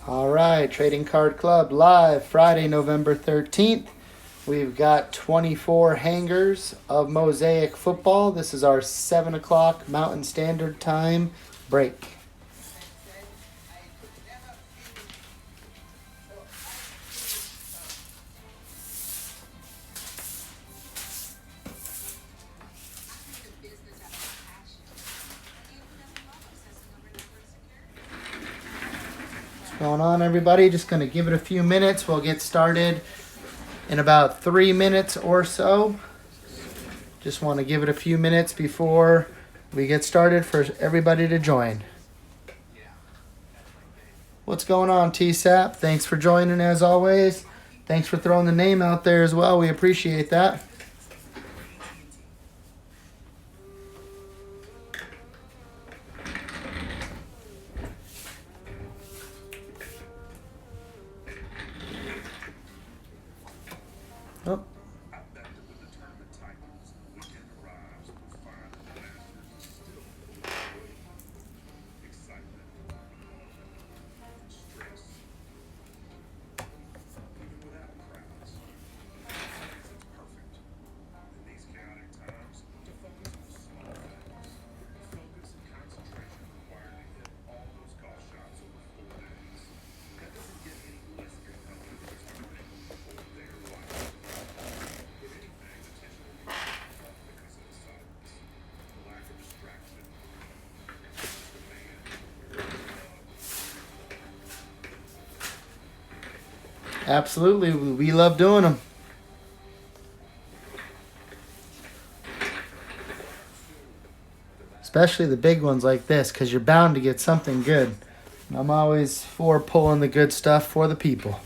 All right, Trading Card Club live Friday, November 13th. We've got 24 hangers of Mosaic football. This is our 7 o'clock Mountain Standard Time break. What's going on, everybody? Just going to give it a few minutes. We'll get started in about 3 minutes or so. Just want to give it a few minutes before we get started for everybody to join. What's going on, TSAP? Thanks for joining as always. Thanks for throwing the name out there as well. We appreciate that. Oh. Absolutely. We love doing them. Especially the big ones like this, because you're bound to get something good. I'm always for pulling the good stuff for the people.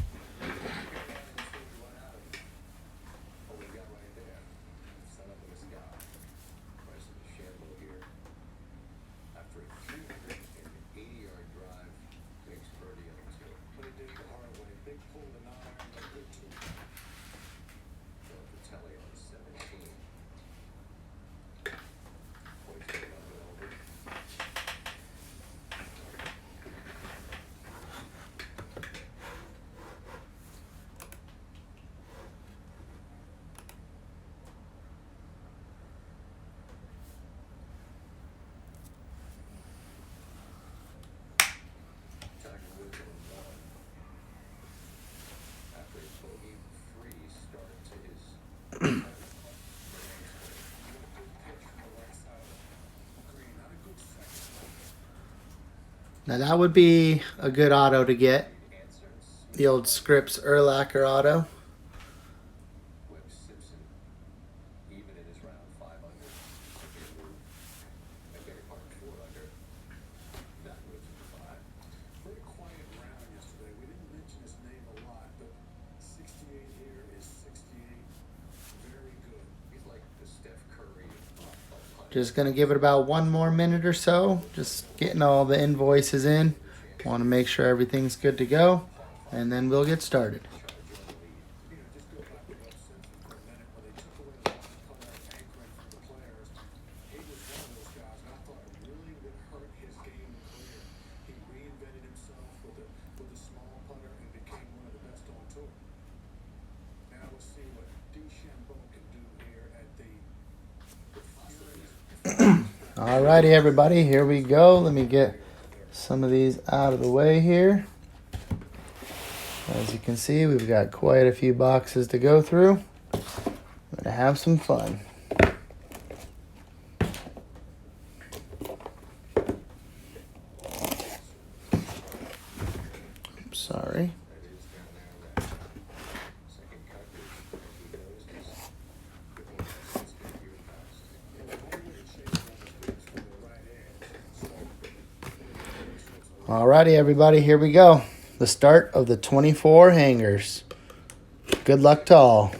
Now that would be a good auto to get. The old Scripps Urlacher auto. Just going to give it about 1 more minute or so. Just getting all the invoices in. Want to make sure everything's good to go. And then we'll get started. Alrighty, everybody, here we go. Let me get some of these out of the way here. As you can see, we've got quite a few boxes to go through. I'm going to have some fun. Sorry. Alrighty, everybody, here we go. The start of the 24 hangers. Good luck to all.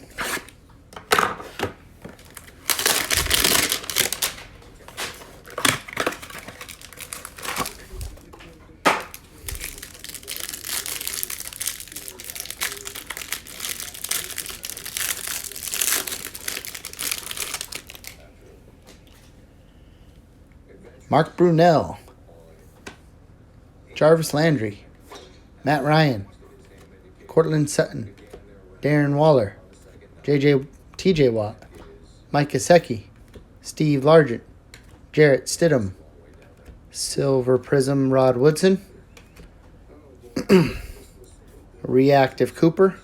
Mark Brunell. Jarvis Landry. Matt Ryan, Cortland Sutton, Darren Waller, TJ Watt, Mike Gesicki, Steve Largent, Jarrett Stidham, Silver Prism Rod Woodson, Reactive Cooper.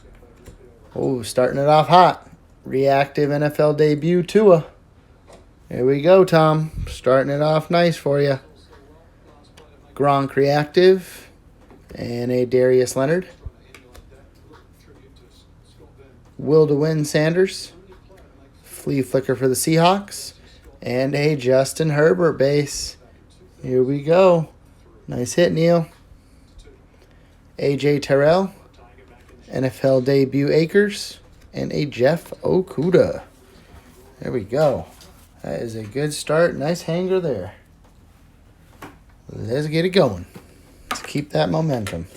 Oh, starting it off hot. Reactive NFL debut Tua. Here we go, Tom. Starting it off nice for you. Gronk Reactive and a Darius Leonard. Will to Win Sanders. Flea Flicker for the Seahawks. And a Justin Herbert base. Here we go. Nice hit, Neil. AJ Terrell. NFL debut Akers. And a Jeff Okuda. There we go. That is a good start. Nice hanger there. Let's get it going. Let's keep that momentum.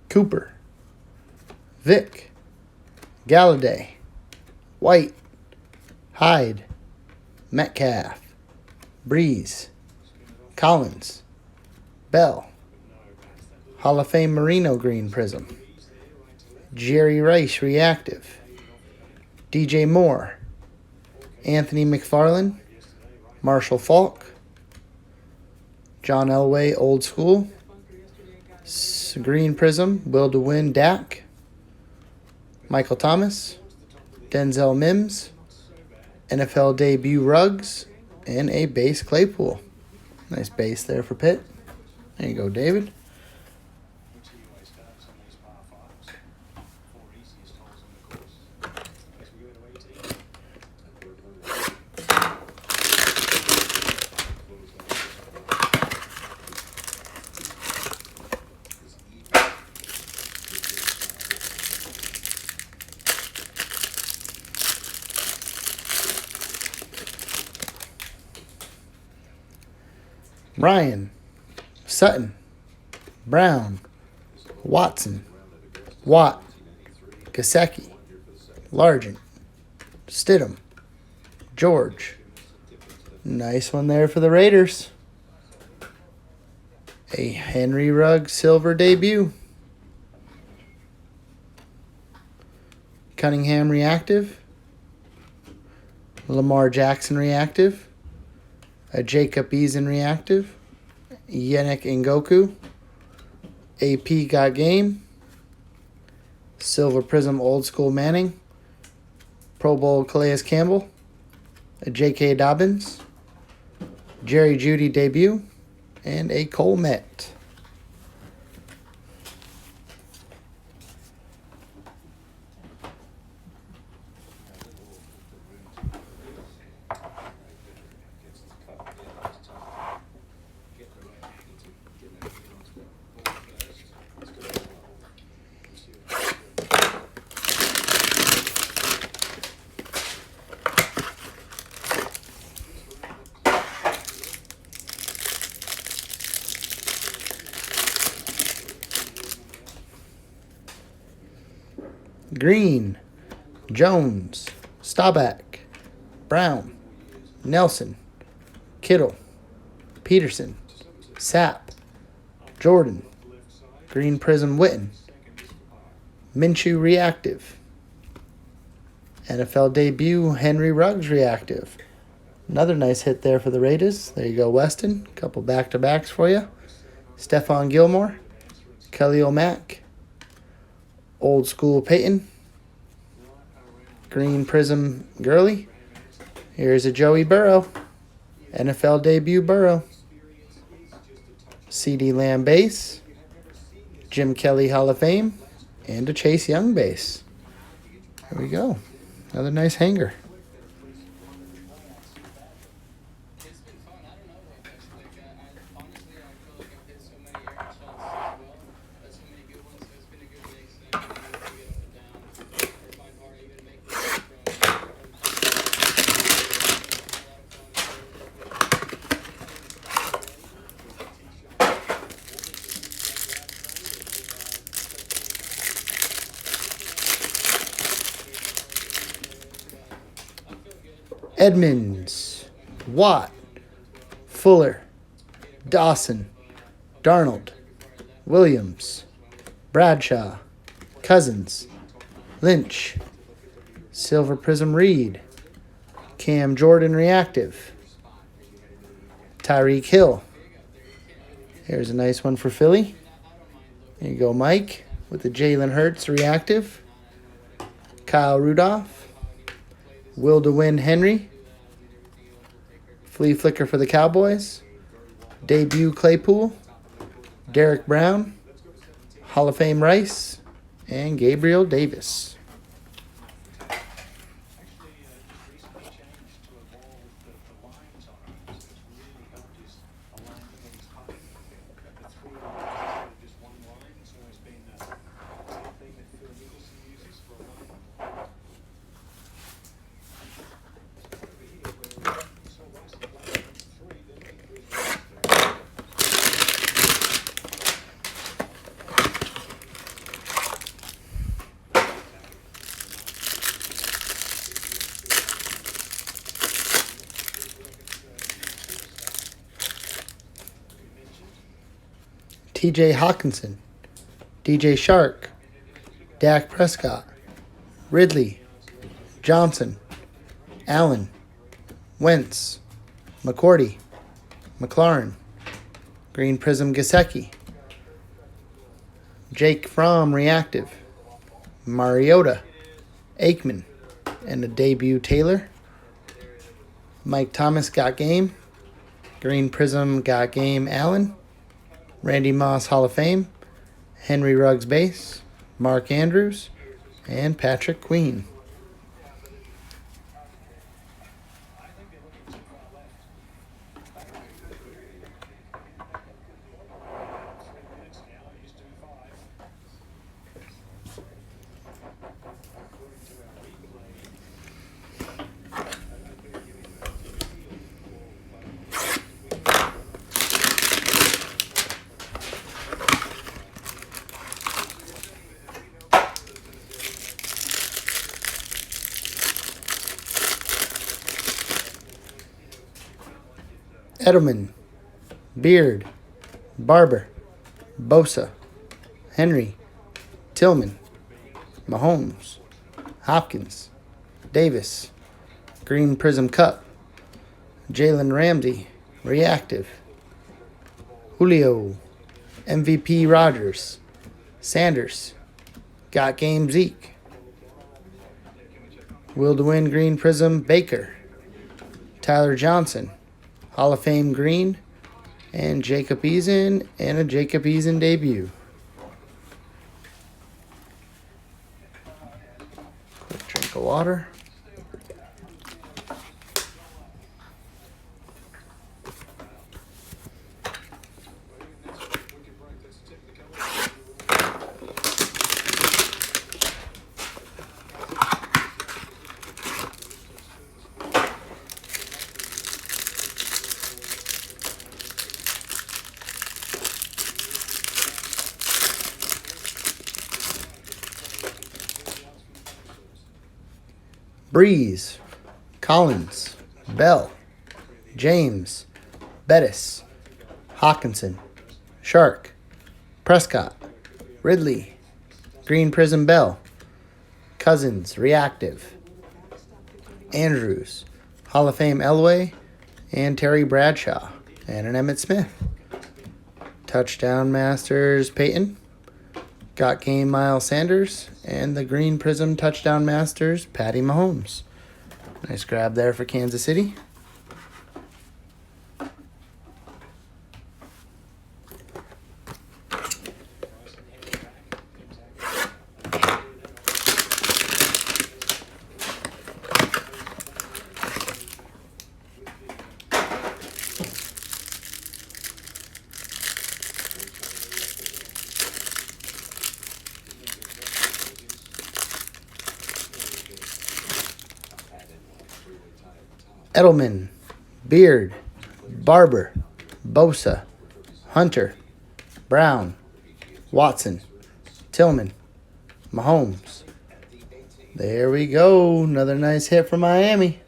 Cooper, Vic, Galladay, White, Hyde, Metcalf, Breeze, Collins, Bell, Hall of Fame Merino Green Prism, Jerry Rice Reactive, DJ Moore, Anthony McFarlane, Marshall Falk, John Elway Old School, Green Prism, Will to Win Dak, Michael Thomas, Denzel Mims, NFL debut Ruggs, and a base Claypool. Nice base there for Pitt. There you go, David. Ryan, Sutton, Brown, Watson, Watt, Gesicki, Largent, Stidham, George. Nice one there for the Raiders. A Henry Ruggs silver debut. Cunningham Reactive. Lamar Jackson Reactive. A Jacob Eason Reactive. Yannick Ngakoue. AP Got Game. Silver Prism Old School Manning. Pro Bowl Calais Campbell. A J.K. Dobbins. Jerry Jeudy debut. And a Cole Met. Green, Jones, Staubach, Brown, Nelson, Kittle, Peterson, Sapp, Jordan, Green Prism Witten, Minshew Reactive, NFL debut Henry Ruggs Reactive. Another nice hit there for the Raiders. There you go, Weston. Couple back-to-backs for you. Stephon Gilmore, Khalil Mack, Old School Peyton, Green Prism Gurley. Here's a Joey Burrow, NFL debut Burrow. CD Lamb base, Jim Kelly Hall of Fame, and a Chase Young base. There we go. Another nice hanger. Edmonds, Watt, Fuller, Dawson, Darnold, Williams, Bradshaw, Cousins, Lynch, Silver Prism Reed, Cam Jordan Reactive, Tyreek Hill. Here's a nice one for Philly. There you go, Mike, with the Jalen Hurts Reactive. Kyle Rudolph, Will DeWin Henry, Flea Flicker for the Cowboys, Debut Claypool, Derek Brown, Hall of Fame Rice, and Gabriel Davis. TJ Hawkinson, DJ Shark, Dak Prescott, Ridley, Johnson, Allen, Wentz, McCourty, McLaurin, Green Prism Gesicki, Jake Fromm Reactive, Mariota, Aikman, and a debut Taylor. Mike Thomas got game. Green Prism got game Allen. Randy Moss Hall of Fame, Henry Ruggs Base, Mark Andrews, and Patrick Queen. Edelman, Beard, Barber, Bosa, Henry, Tillman, Mahomes, Hopkins, Davis, Green Prism Cup, Jalen Ramsey, Reactive, Julio, MVP Rogers, Sanders, Got Game Zeke, Will DeWin Green Prism Baker, Tyler Johnson, Hall of Fame Green, and Jacob Eason, and a Jacob Eason debut. Quick drink of water. Breeze, Collins, Bell, James, Bettis, Hawkinson, Shark, Prescott, Ridley, Green Prism Bell, Cousins, Reactive, Andrews, Hall of Fame Elway, and Terry Bradshaw, and an Emmitt Smith. Touchdown Masters Peyton, Got Game Miles Sanders, and the Green Prism Touchdown Masters Patty Mahomes. Nice grab there for Kansas City. Edelman, Beard, Barber, Bosa, Hunter, Brown, Watson, Tillman, Mahomes. There we go. Another nice hit from Miami.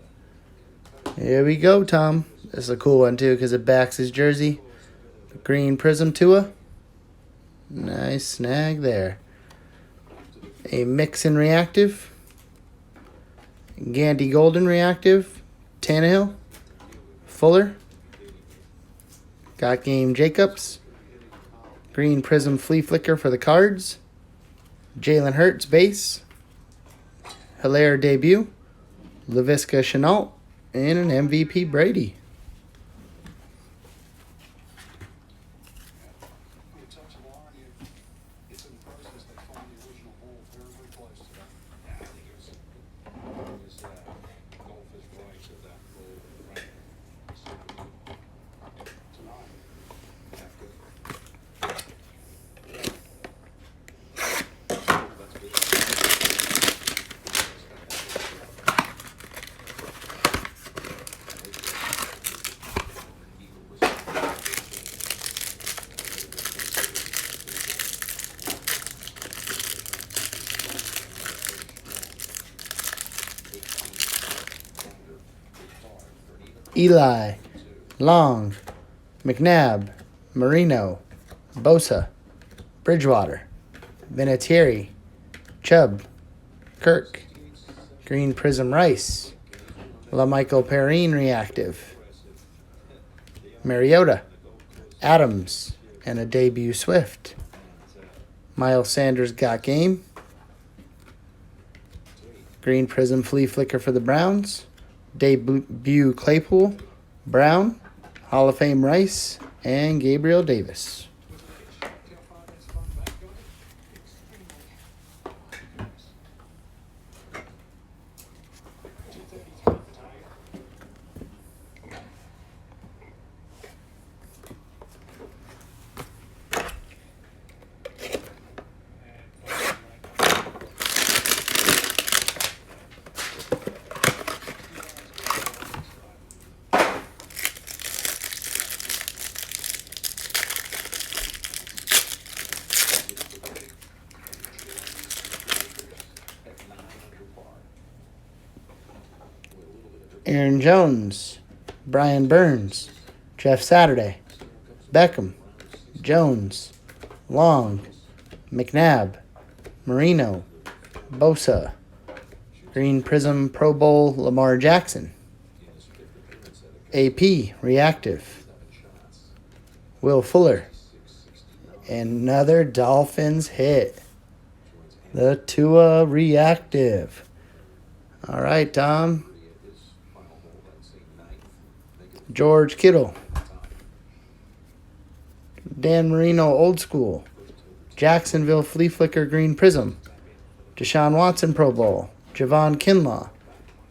Here we go, Tom. This is a cool one, too, because it backs his jersey. Green Prism Tua. Nice snag there. A Mixon Reactive. Gandy Golden Reactive. Tannehill. Fuller. Got Game Jacobs. Green Prism Flea Flicker for the Cards. Jalen Hurts Base. Hilaire Debut. LaVisca Chenault. And an MVP Brady. Eli, Long, McNabb, Marino, Bosa, Bridgewater, Vinatieri, Chubb, Kirk, Green Prism Rice, LaMichael Perrine Reactive, Mariota, Adams, and a debut Swift. Miles Sanders got game. Green Prism Flea Flicker for the Browns. Debut Claypool, Brown, Hall of Fame Rice, and Gabriel Davis. Aaron Jones, Brian Burns, Jeff Saturday, Beckham, Jones, Long, McNabb, Marino, Bosa, Green Prism Pro Bowl Lamar Jackson, AP Reactive, Will Fuller, another Dolphins hit, the Tua Reactive. All right, Tom. George Kittle, Dan Marino Old School, Jacksonville Flea Flicker Green Prism, Deshaun Watson Pro Bowl, Javon Kinlaw,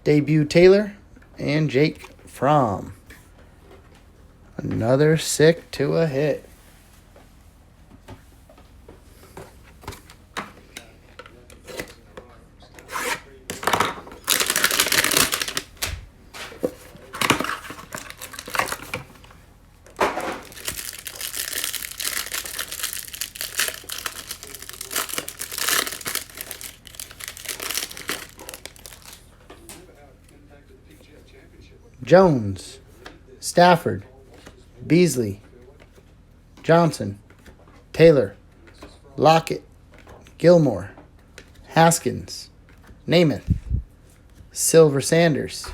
Debut Taylor, and Jake Fromm. Another sick Tua hit. Jones, Stafford, Beasley, Johnson, Taylor, Lockett, Gilmore, Haskins, Namath, Silver Sanders,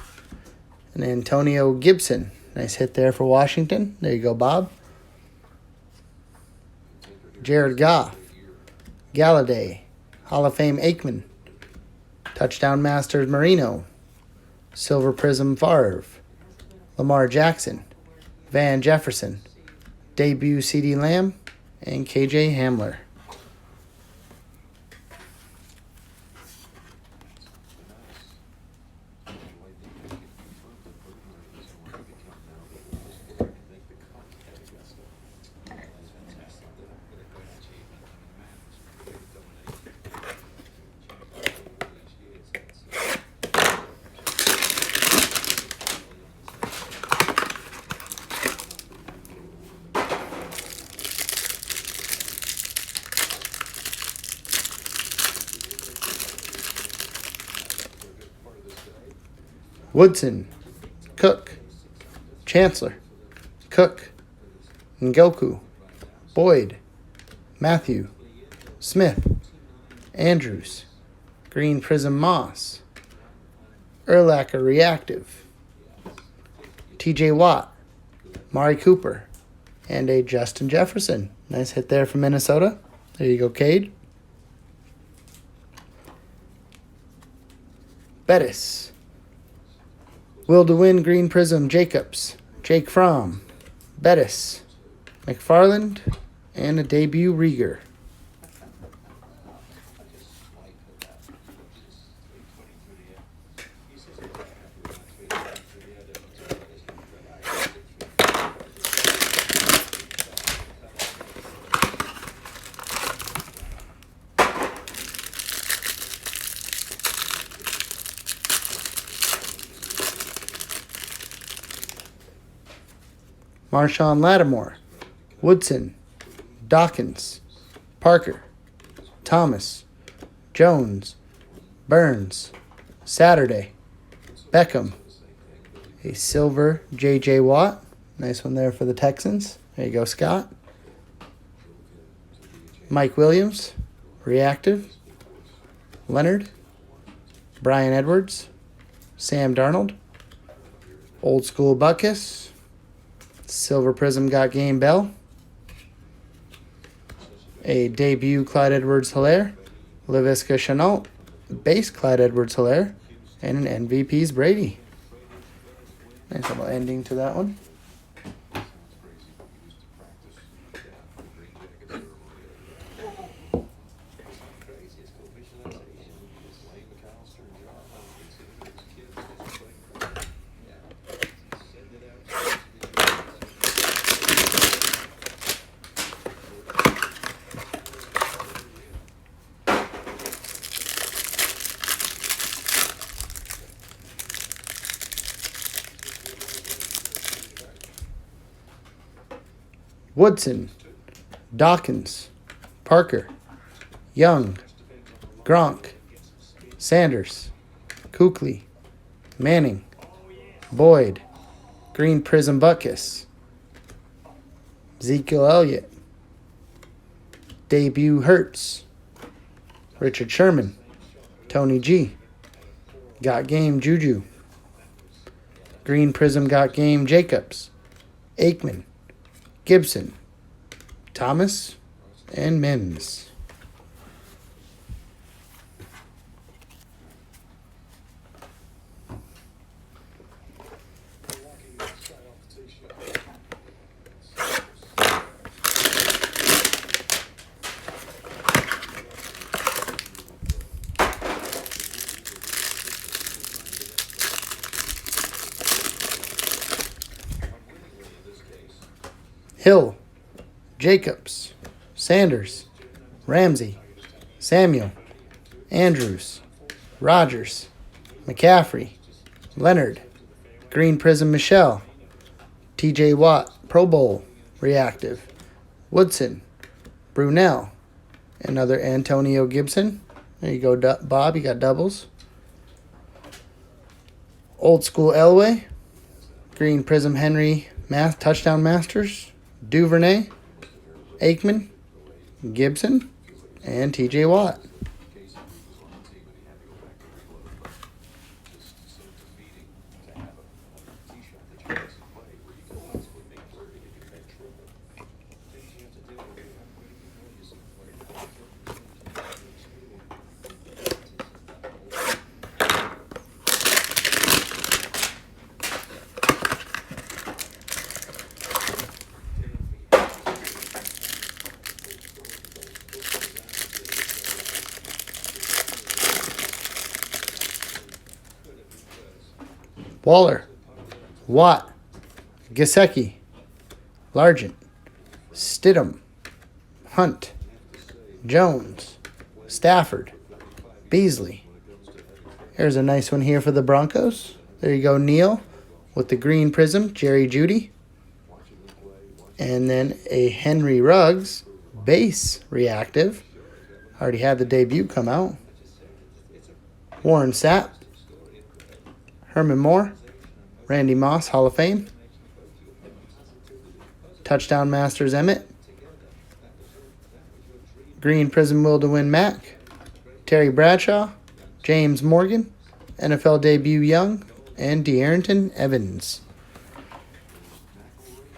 and Antonio Gibson. Nice hit there for Washington. There you go, Bob. Jared Goff, Galladay, Hall of Fame Aikman, Touchdown Masters Marino, Silver Prism Favre, Lamar Jackson, Van Jefferson, Debut CeeDee Lamb, and KJ Hamler. Woodson, Cook, Chancellor, Cook, Ngoku, Boyd, Matthew, Smith, Andrews, Green Prism Moss, Urlacher Reactive, TJ Watt, Mari Cooper, and a Justin Jefferson. Nice hit there from Minnesota. There you go, Cade. Bettis, Will DeWin, Green Prism, Jacobs, Jake Fromm, Bettis, McFarland, and a debut Rieger. Marshawn Lattimore, Woodson, Dawkins, Parker, Thomas, Jones, Burns, Saturday, Beckham, a silver J.J. Watt. Nice one there for the Texans. There you go, Scott. Mike Williams, Reactive, Leonard, Brian Edwards, Sam Darnold, Old School Buckus, Silver Prism got Game Bell, a debut Clyde Edwards-Helaire, Laviska Shenault, base Clyde Edwards-Helaire, and an MVP's Brady. Nice little ending to that one. Woodson, Dawkins, Parker, Young, Gronk, Sanders, Kuechly, Manning, Boyd, Green Prism Butkus, Ezekiel Elliott, debut Hurts, Richard Sherman, Tony G, got game Juju, Green Prism got game Jacobs, Aikman, Gibson, Thomas, and Mims. Hill, Jacobs, Sanders, Ramsey, Samuel, Andrews, Rogers, McCaffrey, Leonard, Green Prism Michelle, TJ Watt, Pro Bowl, Reactive, Woodson, Brunell, another Antonio Gibson. There you go, Bob, you got doubles. Old School Elway, Green Prism Henry, Touchdown Masters, Duvernay, Aikman, Gibson, and TJ Watt. Waller, Watt, Gesicki, Largent, Stidham, Hunt, Jones, Stafford, Beasley. Here's a nice one here for the Broncos. There you go, Neal with the green prism, Jerry Jeudy. And then a Henry Ruggs base reactive. Already had the debut come out. Warren Sapp, Herman Moore, Randy Moss, Hall of Fame, Touchdown Masters Emmett. Green Prism Will to Win Mac. Terry Bradshaw. James Morgan. NFL debut Young. And De'Aaron Evans.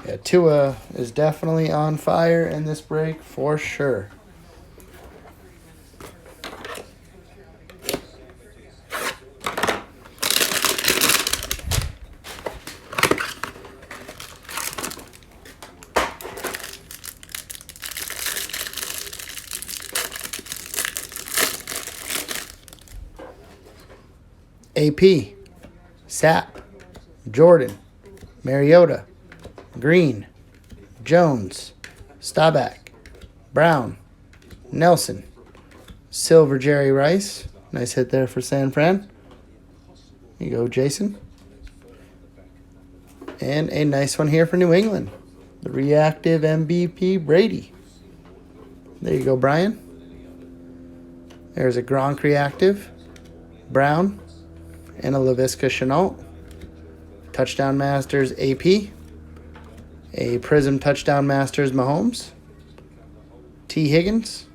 Yeah, Tua is definitely on fire in this break for sure. AP, Sapp, Jordan, Mariota, Green, Jones, Staubach, Brown, Nelson, Silver Jerry Rice. Nice hit there for San Fran. Here you go, Jason. And a nice one here for New England. The reactive MVP Brady. There you go, Brian. There's a Gronk reactive. Brown. And a LaVisca Chenault. Touchdown Masters AP. A Prism Touchdown Masters Mahomes. T. Higgins.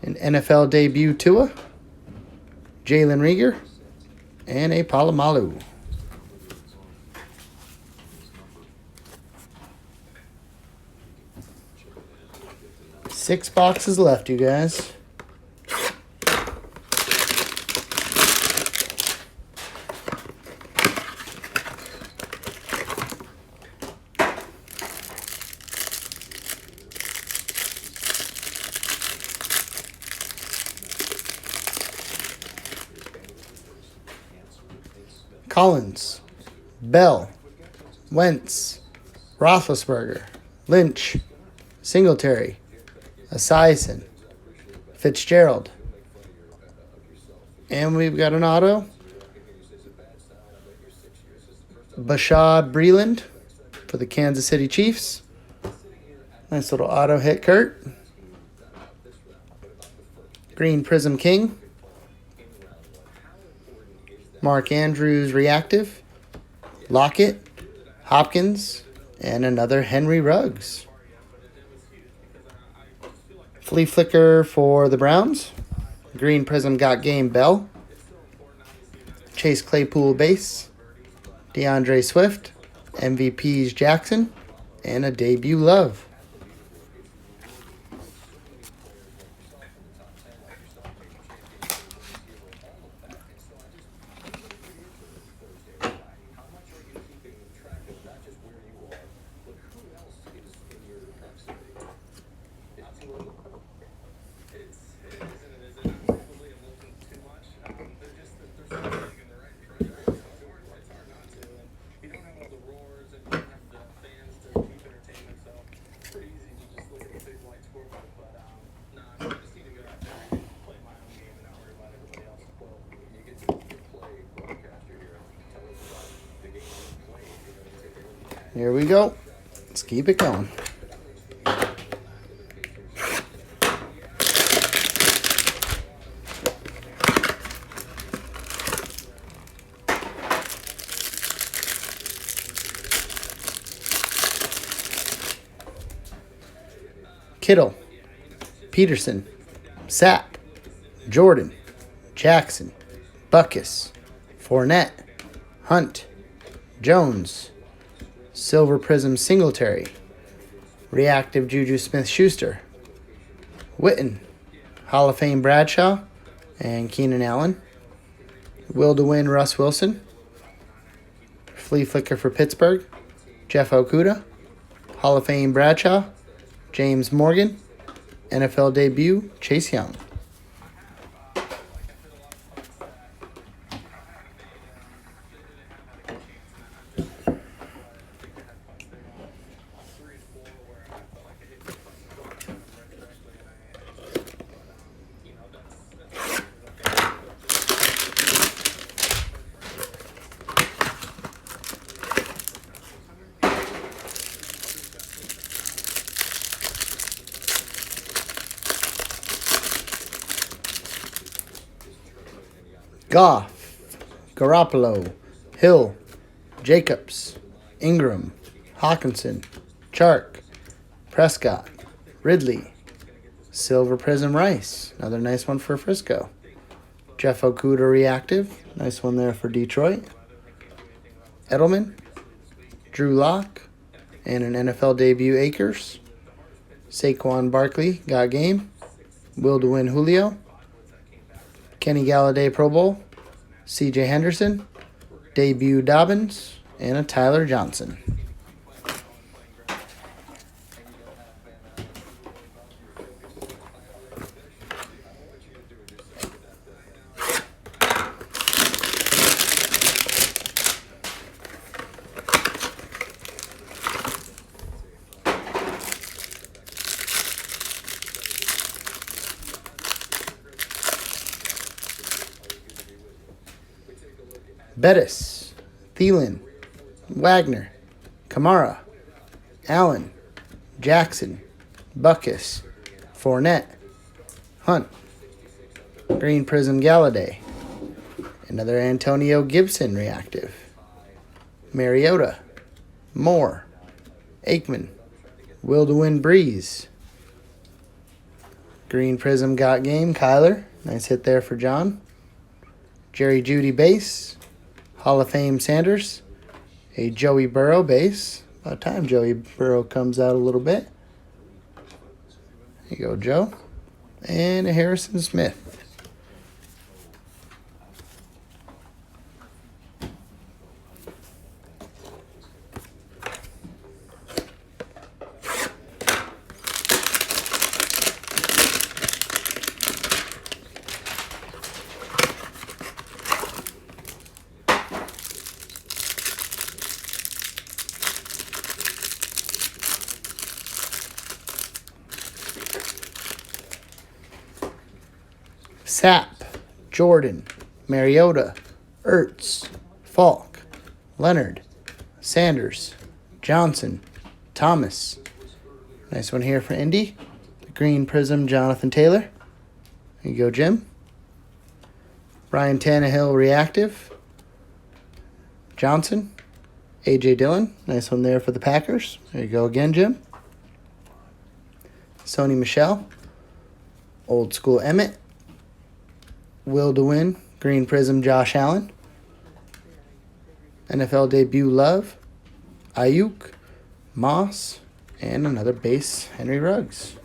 An NFL debut Tua. Jalen Reagor. And a Palomalu. Six boxes left, you guys. Collins, Bell, Wentz, Roethlisberger, Lynch, Singletary, Esiason, Fitzgerald. And we've got an auto. Bashad Breeland for the Kansas City Chiefs. Nice little auto hit, Kurt. Green Prism King. Mark Andrews reactive. Lockett, Hopkins, and another Henry Ruggs. Flea Flicker for the Browns. Green Prism Got Game Bell. Chase Claypool base. DeAndre Swift. MVP's Jackson. And a debut Love. Here we go. Let's keep it going. Kittle, Peterson, Sapp, Jordan, Jackson, Buckus, Fournette, Hunt, Jones, Silver Prism Singletary, Reactive Juju Smith-Schuster, Witten, Hall of Fame Bradshaw, and Keenan Allen, Will to Win Russ Wilson, Flea Flicker for Pittsburgh, Jeff Okudah, Hall of Fame Bradshaw, James Morgan, NFL debut Chase Young. Goff, Garoppolo, Hill, Jacobs, Ingram, Hawkinson, Chark, Prescott, Ridley, Silver Prism Rice, another nice one for Frisco. Jeff Okuda reactive, nice one there for Detroit. Edelman, Drew Lock, and an NFL debut Akers. Saquon Barkley got game. Will to win Julio. Kenny Galladay Pro Bowl. C.J. Henderson. Debut Dobbins. And a Tyler Johnson. Bettis, Thielen, Wagner, Kamara, Allen, Jackson, Buckus, Fournette, Hunt, Green Prism Galladay, another Antonio Gibson reactive, Mariota, Moore, Aikman, Will to win Breeze, Green Prism got game, Kyler, nice hit there for John, Jerry Jeudy base, Hall of Fame Sanders, a Joey Burrow base. About time Joey Burrow comes out a little bit. There you go, Joe. And a Harrison Smith. Sapp, Jordan, Mariota, Ertz, Falk, Leonard, Sanders, Johnson, Thomas. Nice one here for Indy. The Green Prism, Jonathan Taylor. There you go, Jim. Ryan Tannehill reactive. Johnson, A.J. Dillon. Nice one there for the Packers. There you go again, Jim. Sony Michel. Old School Emmett. Will to win, Green Prism, Josh Allen. NFL debut Love, Ayuk, Moss, and another base, Henry Ruggs.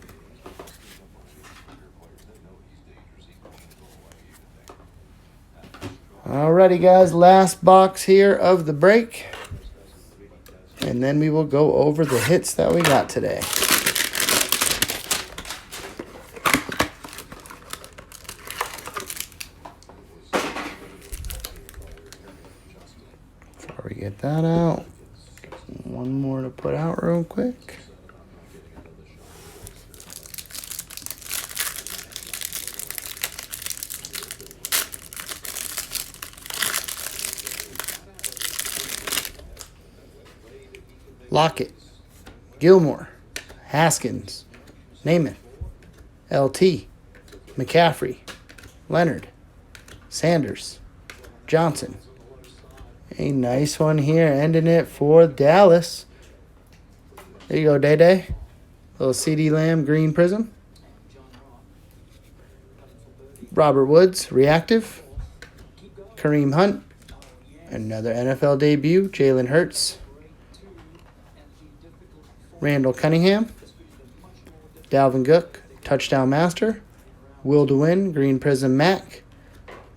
Alrighty, guys, last box here of the break. And then we will go over the hits that we got today. Before we get that out, one more to put out real quick. Lockett, Gilmore, Haskins, Namath, LT, McCaffrey, Leonard, Sanders, Johnson. A nice one here, ending it for Dallas. There you go, Day-Day. Little CD Lamb, Green Prism. Robert Woods, reactive. Kareem Hunt, another NFL debut, Jalen Hurts. Randall Cunningham, Dalvin Cook, touchdown master, Will to win, Green Prism Mac,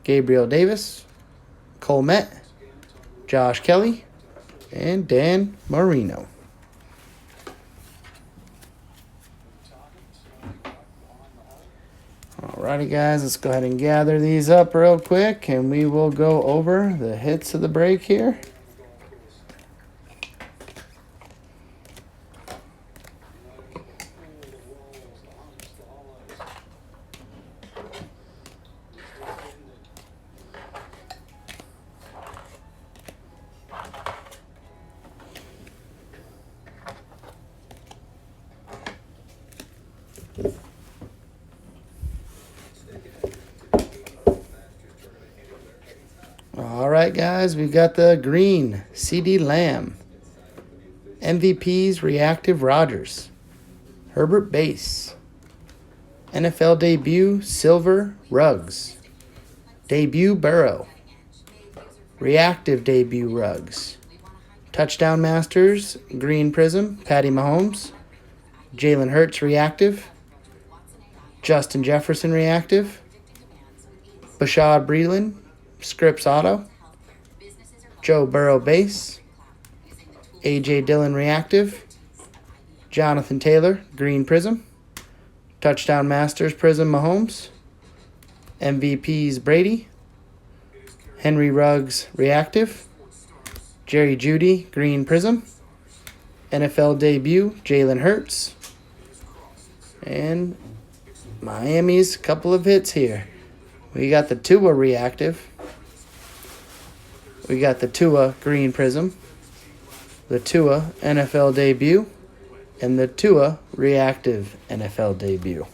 Gabriel Davis, Cole Met, Josh Kelly, and Dan Marino. Alrighty, guys, let's go ahead and gather these up real quick, and we will go over the hits of the break here. All right, guys, we got the green CD Lamb, MVPs Reactive Rodgers, Herbert Base. NFL debut, Silver Ruggs. Debut, Burrow. Reactive debut, Ruggs. Touchdown Masters, Green Prism, Patty Mahomes. Jalen Hurts, reactive. Justin Jefferson, reactive. Bashad Breeland, Scripps Auto. Joe Burrow, base. A.J. Dillon, reactive. Jonathan Taylor, Green Prism. Touchdown Masters, Prism, Mahomes. MVPs, Brady. Henry Ruggs, reactive. Jerry Jeudy, Green Prism. NFL debut, Jalen Hurts. And Miami's couple of hits here. We got the Tua reactive. We got the Tua Green Prism. The Tua NFL debut. And the Tua reactive NFL debut.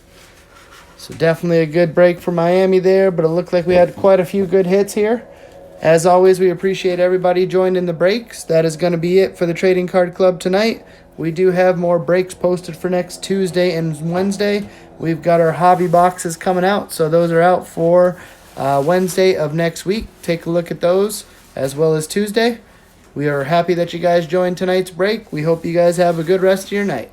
So definitely a good break for Miami there, but it looked like we had quite a few good hits here. As always, we appreciate everybody joining the breaks. That is going to be it for the Trading Card Club tonight. We do have more breaks posted for next Tuesday and Wednesday. We've got our hobby boxes coming out, so those are out for Wednesday of next week. Take a look at those as well as Tuesday. We are happy that you guys joined tonight's break. We hope you guys have a good rest of your night.